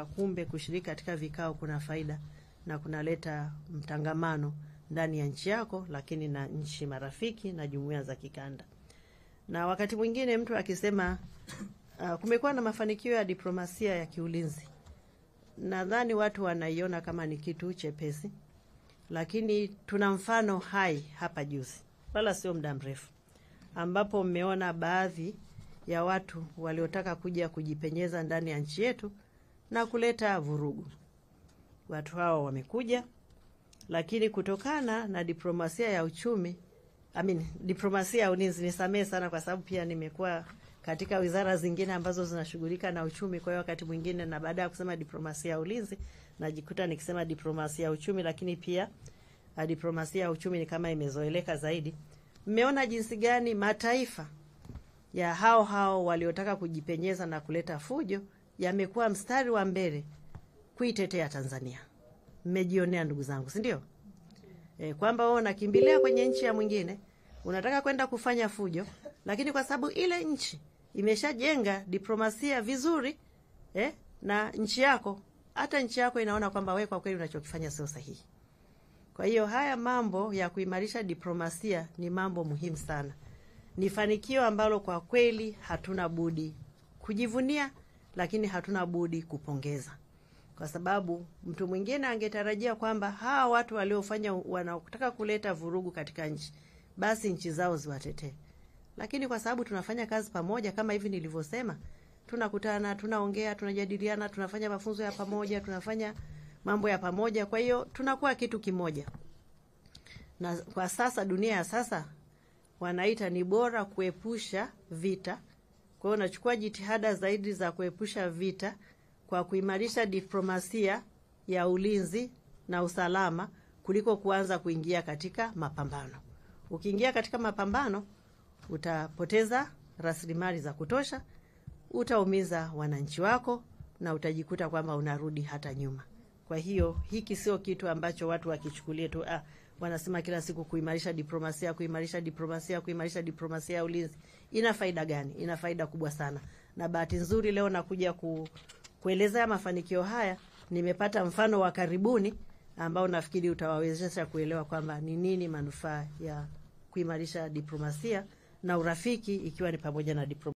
kumbe kushiriki katika vikao kuna faida na kunaleta mtangamano ndani ya nchi yako, lakini na nchi marafiki na jumuiya za kikanda. Na wakati mwingine mtu akisema kumekuwa na mafanikio ya diplomasia ya kiulinzi, nadhani watu wanaiona kama ni kitu chepesi, lakini tuna mfano hai hapa juzi, wala sio muda mrefu, ambapo mmeona baadhi ya watu waliotaka kuja kujipenyeza ndani ya nchi yetu na kuleta vurugu. Watu hao wamekuja, lakini kutokana na diplomasia ya uchumi, diplomasia ya ulinzi, nisamehe sana kwa sababu pia nimekuwa katika wizara zingine ambazo zinashughulika na uchumi, kwa hiyo wakati mwingine na baada ya kusema diplomasia ya ulinzi najikuta nikisema diplomasia ya uchumi, lakini pia diplomasia ya uchumi ni kama imezoeleka zaidi. Mmeona jinsi gani mataifa ya hao waliotaka kujipenyeza na kuleta fujo yamekuwa mstari wa mbele kuitetea Tanzania. Mmejionea ndugu zangu, si ndio? Kwamba wao wanakimbilia kwenye nchi ya mwingine, unataka kwenda kufanya fujo, lakini kwa sababu ile nchi imeshajenga diplomasia vizuri, na nchi yako, hata nchi yako inaona kwamba wewe kwa kweli unachokifanya sio sahihi. Kwa hiyo haya mambo ya kuimarisha diplomasia ni mambo muhimu sana. Ni fanikio ambalo kwa kweli hatuna budi kujivunia, lakini hatuna budi kupongeza. Kwa sababu mtu mwingine angetarajia kwamba hawa watu waliofanya wanataka kuleta vurugu katika nchi, basi nchi zao ziwatetee. Lakini kwa sababu tunafanya kazi pamoja kama hivi nilivyosema, tunakutana, tunaongea, tunajadiliana, tunafanya mafunzo ya pamoja, tunafanya mambo ya pamoja, kwa hiyo tunakuwa kitu kimoja. Na kwa sasa, dunia ya sasa wanaita ni bora kuepusha vita. Kwa hiyo nachukua jitihada zaidi za kuepusha vita kwa kuimarisha diplomasia ya ulinzi na usalama kuliko kuanza kuingia katika mapambano. Ukiingia katika mapambano utapoteza rasilimali za kutosha, utaumiza wananchi wako na utajikuta kwamba unarudi hata nyuma. Kwa hiyo hiki sio kitu ambacho watu wakichukulia tu wanasema kila siku kuimarisha diplomasia, kuimarisha diplomasia, kuimarisha diplomasia ya ulinzi. Ina faida gani? Ina faida kubwa sana. Na bahati nzuri leo nakuja kuelezea mafanikio haya, nimepata mfano wa karibuni ambao nafikiri utawawezesha kuelewa kwamba ni nini manufaa ya kuimarisha diplomasia na urafiki, ikiwa ni pamoja na diplomasia.